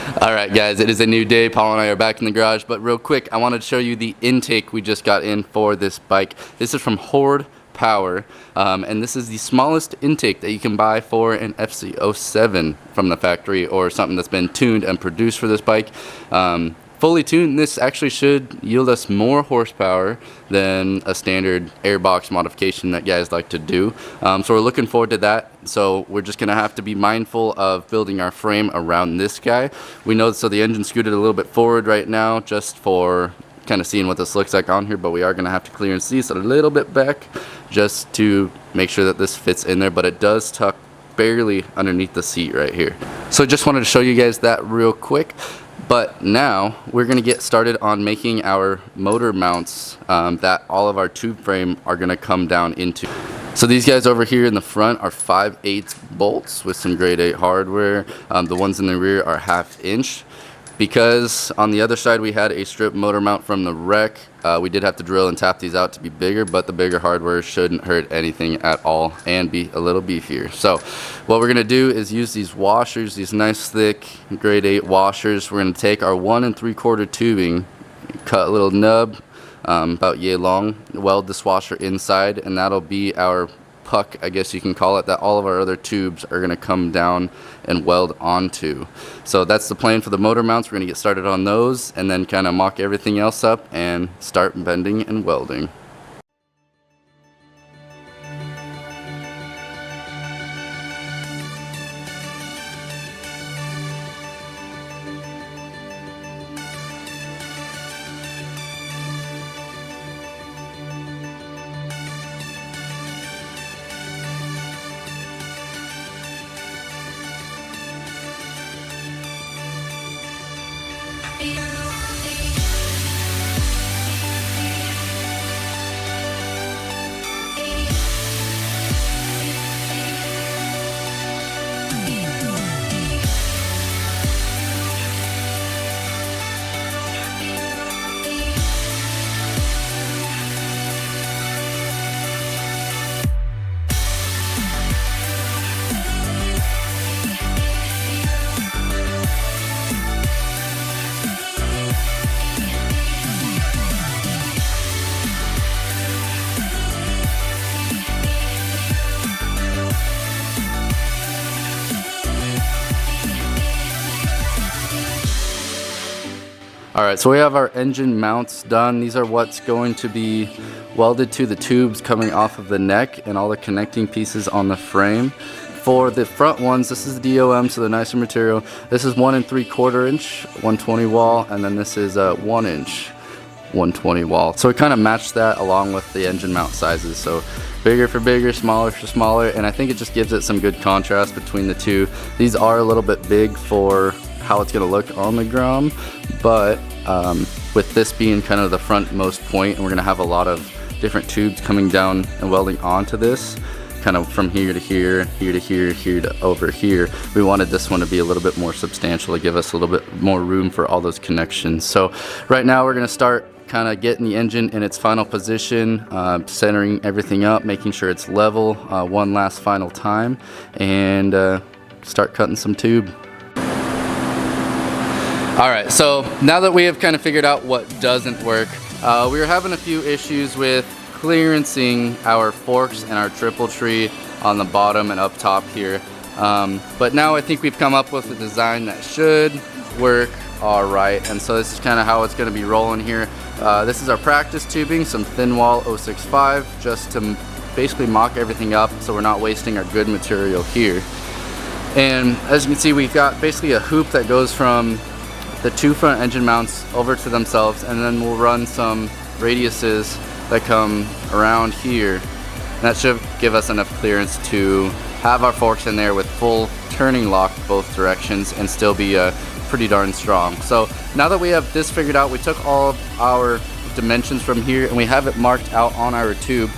Alright guys, it is a new day. Paul and I are back in the garage, but real quick, I wanted to show you the intake we just got in for this bike. This is from Horde Power, and this is the smallest intake that you can buy for an FC07 from the factory, or something that's been tuned and produced for this bike. Fully tuned, this actually should yield us more horsepower than a standard airbox modification that guys like to do. So we're looking forward to that. So we're just gonna have to be mindful of building our frame around this guy. We know, so the engine scooted a little bit forward right now just for kind of seeing what this looks like on here, but we are gonna have to clearance these a little bit back just to make sure that this fits in there, but it does tuck barely underneath the seat right here. So just wanted to show you guys that real quick. But now we're going to get started on making our motor mounts that all of our tube frame are going to come down into. So these guys over here in the front are 5/8 bolts with some grade 8 hardware. The ones in the rear are 1/2 inch. Because on the other side we had a strip motor mount from the wreck, we did have to drill and tap these out to be bigger, but the bigger hardware shouldn't hurt anything at all and be a little beefier. So what we're going to do is use these washers, these nice thick grade 8 washers. We're going to take our 1 3/4 tubing, cut a little nub about yay long, weld this washer inside, and that'll be our puck, I guess you can call it, that all of our other tubes are going to come down and weld onto. So that's the plan for the motor mounts. We're going to get started on those and then kind of mock everything else up and start bending and welding. Alright, so we have our engine mounts done. These are what's going to be welded to the tubes coming off of the neck and all the connecting pieces on the frame. For the front ones, this is the DOM, so they're nicer material. This is 1 3/4 inch, 120 wall, and then this is a 1 inch, 120 wall. So we kind of matched that along with the engine mount sizes. So bigger for bigger, smaller for smaller, and I think it just gives it some good contrast between the two. These are a little bit big for how it's going to look on the Grom, but with this being kind of the frontmost point, and we're going to have a lot of different tubes coming down and welding onto this, kind of from here to here, here to here, here to over here, we wanted this one to be a little bit more substantial to give us a little bit more room for all those connections. So right now we're going to start kind of getting the engine in its final position, centering everything up, making sure it's level one last final time, and start cutting some tube. Alright, so now that we have kind of figured out what doesn't work, we were having a few issues with clearancing our forks and our triple tree on the bottom and up top here. But now I think we've come up with a design that should work alright, and so this is kind of how it's going to be rolling here. This is our practice tubing, some thin wall 065, just to basically mock everything up so we're not wasting our good material here. And as you can see, we've got basically a hoop that goes from the two front engine mounts over to themselves, and then we'll run some radiuses that come around here. And that should give us enough clearance to have our forks in there with full turning lock both directions and still be pretty darn strong. So now that we have this figured out, we took all of our dimensions from here and we have it marked out on our tube.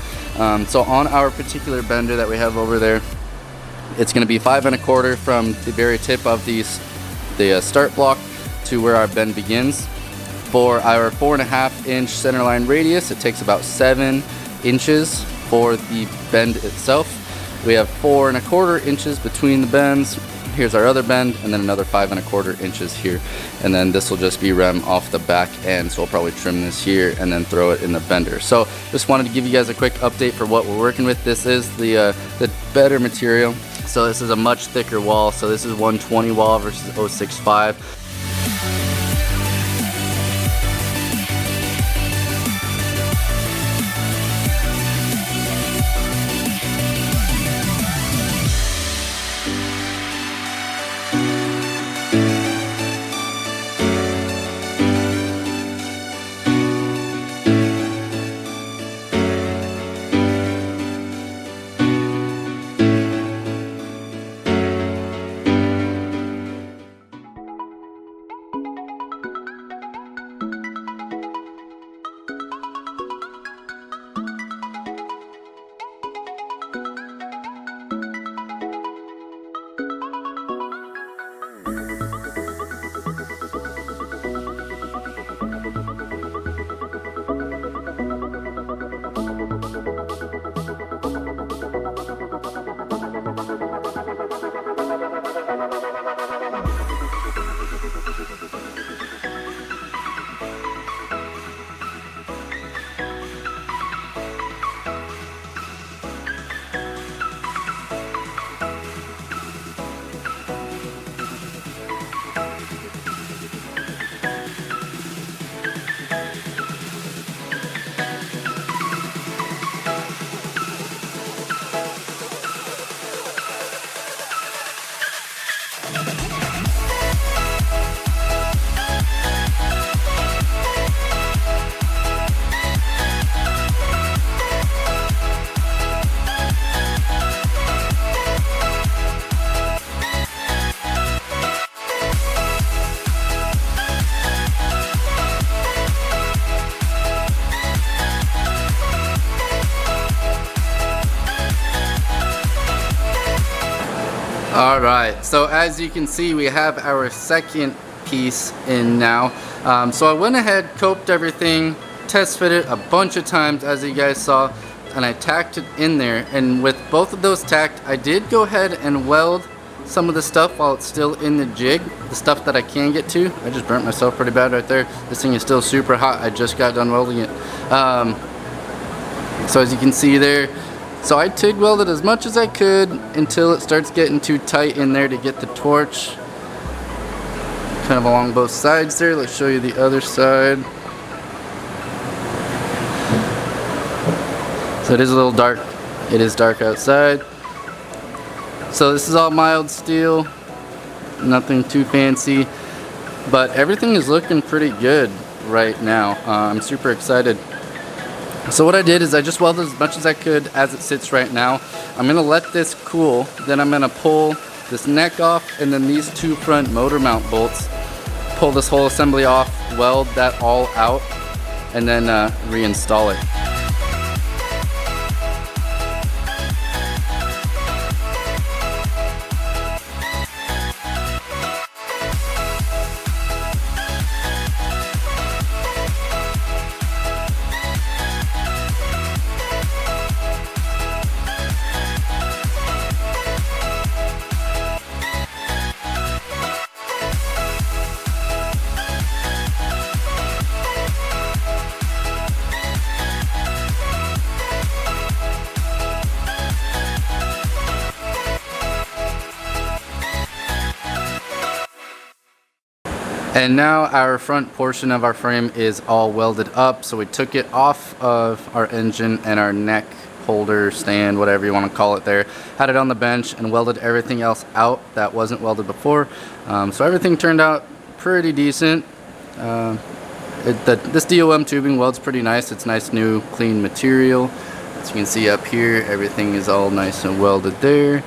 So on our particular bender that we have over there, it's going to be 5 1/4 from the very tip of the start block to where our bend begins. For our 4.5 inch centerline radius, it takes about 7 inches for the bend itself. We have 4 1/4 inches between the bends, here's our other bend, and then another 5 1/4 inches here. And then this will just be rem off the back end, so we'll probably trim this here and then throw it in the bender. So just wanted to give you guys a quick update for what we're working with. This is the better material. So this is a much thicker wall. So this is 120 wall versus 065. All right, so as you can see, we have our second piece in now. So I went ahead, coped everything, test fitted a bunch of times as you guys saw, and I tacked it in there. And with both of those tacked, I did go ahead and weld some of the stuff while it's still in the jig, the stuff that I can get to. I just burnt myself pretty bad right there. This thing is still super hot. I just got done welding it. So as you can see there, so I TIG welded as much as I could until it starts getting too tight in there to get the torch. Kind of along both sides there. Let's show you the other side. So it is a little dark. It is dark outside. So this is all mild steel. Nothing too fancy. But everything is looking pretty good right now. I'm super excited. So what I did is I just welded as much as I could as it sits right now. I'm gonna let this cool, then I'm gonna pull this neck off, and then these two front motor mount bolts. Pull this whole assembly off, weld that all out, and then reinstall it. And now our front portion of our frame is all welded up. So we took it off of our engine and our neck holder, stand, whatever you want to call it there. Had it on the bench and welded everything else out that wasn't welded before. So everything turned out pretty decent. This DOM tubing welds pretty nice. It's nice, new, clean material. As you can see up here, everything is all nice and welded there.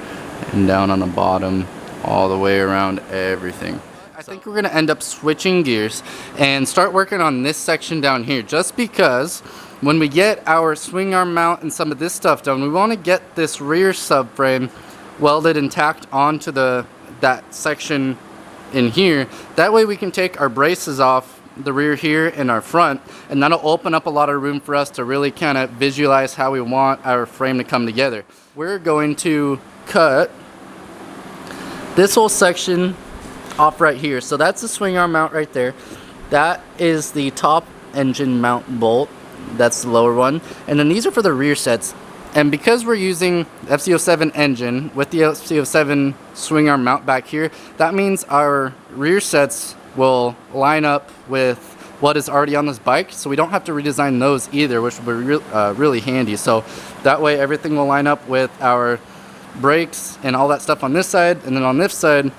And down on the bottom, all the way around everything. I think we're gonna end up switching gears and start working on this section down here, just because when we get our swing arm mount and some of this stuff done, we want to get this rear subframe welded and tacked onto that section in here. That way we can take our braces off the rear here and our front, and that'll open up a lot of room for us to really kind of visualize how we want our frame to come together. We're going to cut this whole section off right here. So that's the swing arm mount right there. That is the top engine mount bolt. That's the lower one. And then these are for the rear sets. And because we're using FC07 engine with the FC07 swing arm mount back here, that means our rear sets will line up with what is already on this bike, so we don't have to redesign those either, which will be really handy. So that way everything will line up with our brakes and all that stuff on this side, and then on this side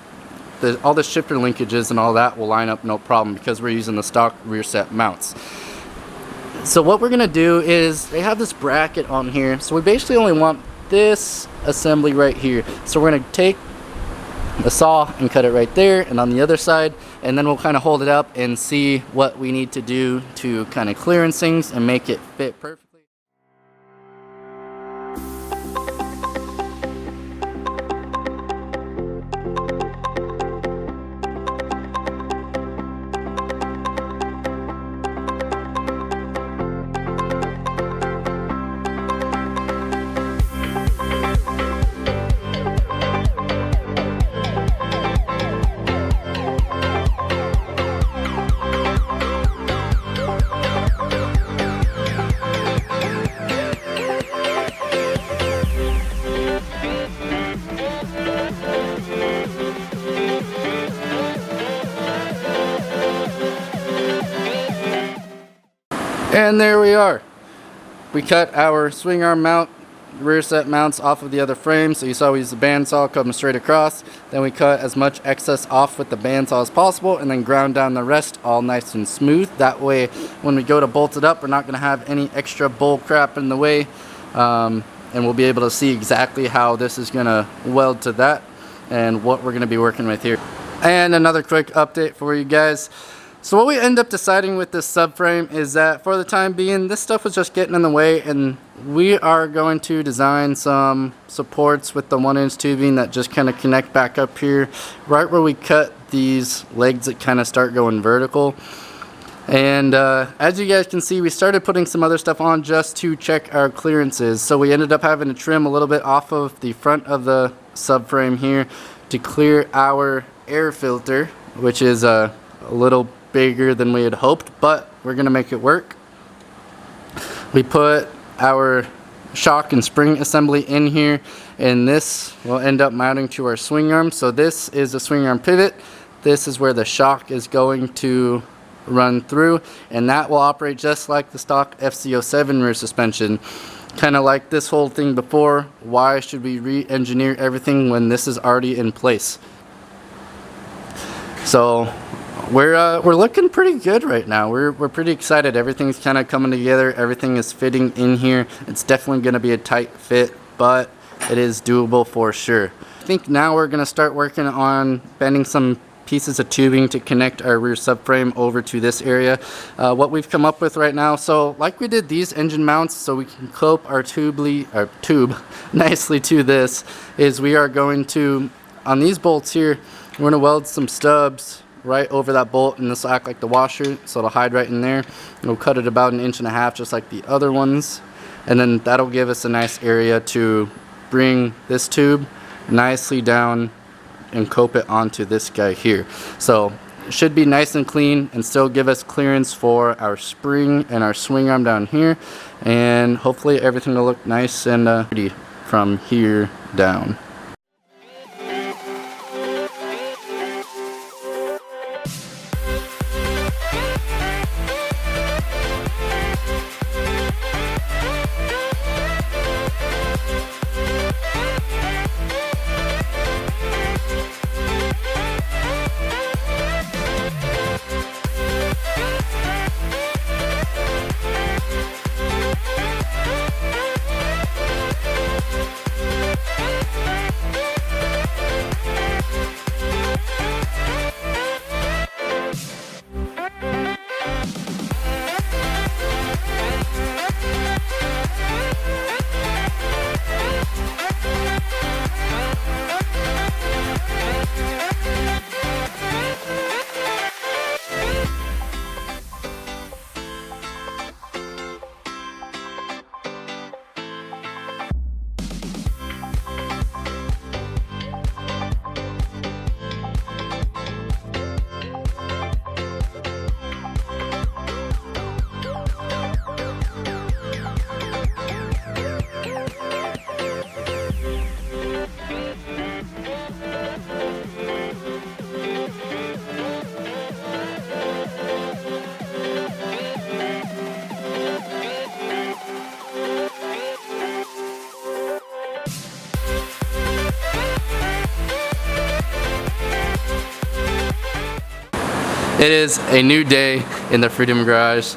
all the shifter linkages and all that will line up no problem because we're using the stock rear set mounts. So what we're gonna do is, they have this bracket on here, so we basically only want this assembly right here. So we're gonna take the saw and cut it right there and on the other side, and then we'll kind of hold it up and see what we need to do to kind of clearance things and make it fit perfectly. And there we are. We cut our swing arm mount, rear set mounts off of the other frame. So you saw we used the bandsaw coming straight across. Then we cut as much excess off with the bandsaw as possible and then ground down the rest all nice and smooth. That way when we go to bolt it up, we're not going to have any extra bull crap in the way. And we'll be able to see exactly how this is going to weld to that and what we're going to be working with here. And another quick update for you guys. So what we end up deciding with this subframe is that for the time being, this stuff was just getting in the way, and we are going to design some supports with the 1-inch tubing that just kind of connect back up here, right where we cut these legs that kind of start going vertical. And as you guys can see, we started putting some other stuff on just to check our clearances. So we ended up having to trim a little bit off of the front of the subframe here to clear our air filter, which is a little bigger than we had hoped, but we're gonna make it work. We put our shock and spring assembly in here, and this will end up mounting to our swing arm. So this is the swing arm pivot. This is where the shock is going to run through, and that will operate just like the stock FC07 rear suspension. Kind of like this whole thing before. Why should we re-engineer everything when this is already in place? So we're looking pretty good right now. We're pretty excited. Everything's kind of coming together. Everything is fitting in here. It's definitely going to be a tight fit, but it is doable for sure. I think now we're going to start working on bending some pieces of tubing to connect our rear subframe over to this area. What we've come up with right now, so like we did these engine mounts so we can clip our tube nicely to this, is we are going to, on these bolts here, we're going to weld some stubs right over that bolt, and this will act like the washer, so it'll hide right in there. We'll cut it about 1.5 inches just like the other ones, and then that'll give us a nice area to bring this tube nicely down and cope it onto this guy here. So it should be nice and clean and still give us clearance for our spring and our swing arm down here, and hopefully everything will look nice and pretty from here down. It is a new day in the Freedom Garage.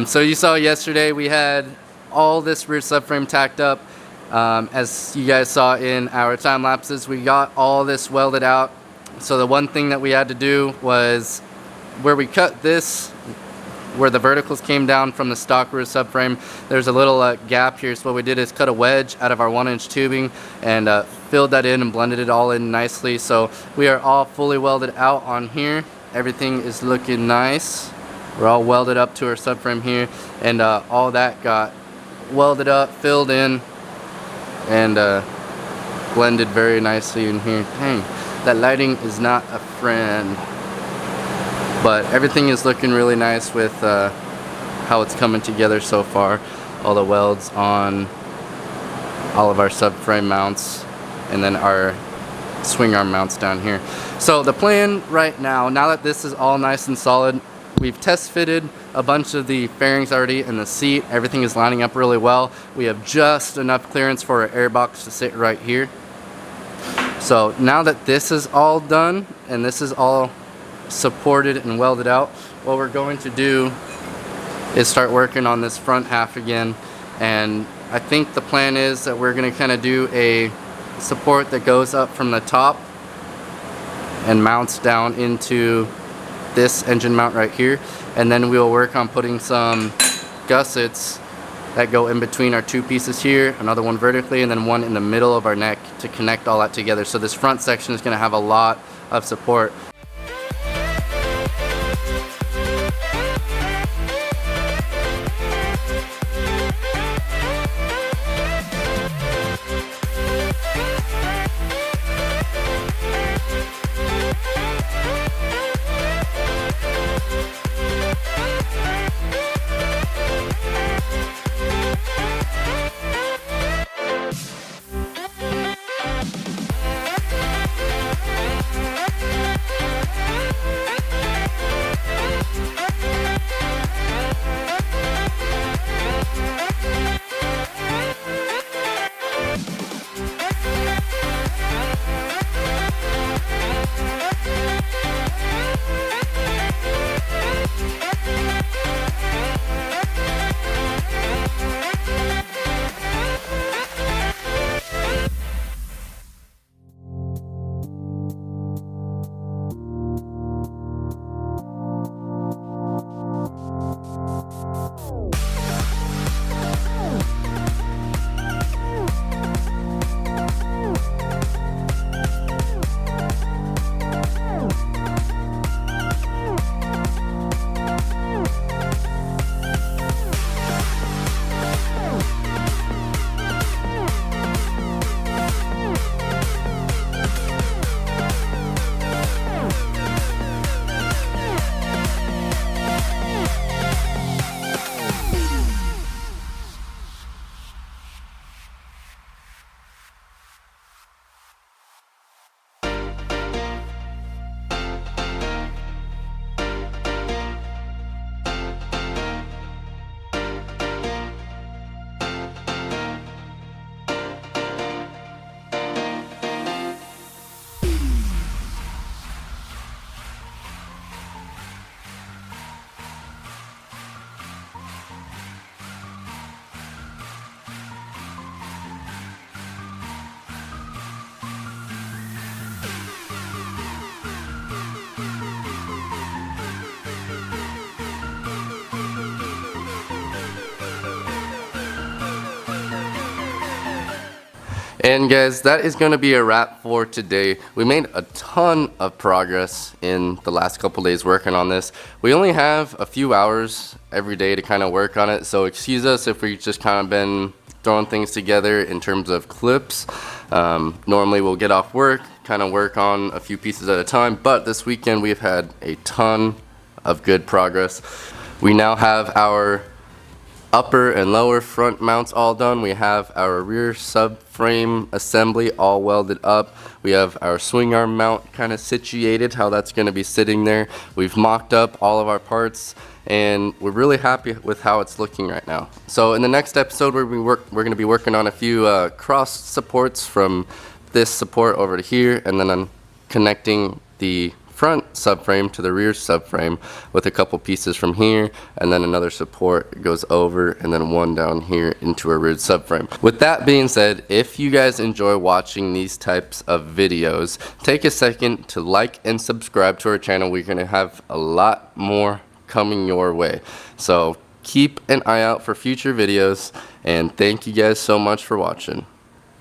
So you saw yesterday we had all this rear subframe tacked up. As you guys saw in our time lapses, we got all this welded out. So the one thing that we had to do was where we cut this, where the verticals came down from the stock rear subframe, there's a little gap here. So what we did is cut a wedge out of our 1-inch tubing and filled that in and blended it all in nicely. So we are all fully welded out on here. Everything is looking nice. We're all welded up to our subframe here, and all that got welded up, filled in, and blended very nicely in here. Dang, that lighting is not a friend. But everything is looking really nice with how it's coming together so far. All the welds on all of our subframe mounts, and then our swing arm mounts down here. So the plan right now that this is all nice and solid, we've test fitted a bunch of the fairings already in the seat. Everything is lining up really well. We have just enough clearance for our air box to sit right here. So now that this is all done and this is all supported and welded out, what we're going to do is start working on this front half again. And I think the plan is that we're going to kind of do a support that goes up from the top and mounts down into this engine mount right here, and then we'll work on putting some gussets that go in between our two pieces here, another one vertically and then one in the middle of our neck to connect all that together. So this front section is going to have a lot of support. And guys, that is going to be a wrap for today. We made a ton of progress in the last couple days working on this. We only have a few hours every day to kind of work on it, so excuse us if we just kind of been throwing things together in terms of clips. Normally we'll get off work, kind of work on a few pieces at a time, but this weekend we've had a ton of good progress. We now have our upper and lower front mounts all done. We have our rear subframe assembly all welded up. We have our swing arm mount kind of situated, how that's going to be sitting there. We've mocked up all of our parts, and we're really happy with how it's looking right now. So in the next episode, we're going to be working on a few cross supports from this support over to here, and then I'm connecting the front subframe to the rear subframe with a couple pieces from here, and then another support goes over, and then one down here into a rear subframe. With that being said, if you guys enjoy watching these types of videos, take a second to like and subscribe to our channel. We're going to have a lot more coming your way, so keep an eye out for future videos, and thank you guys so much for watching.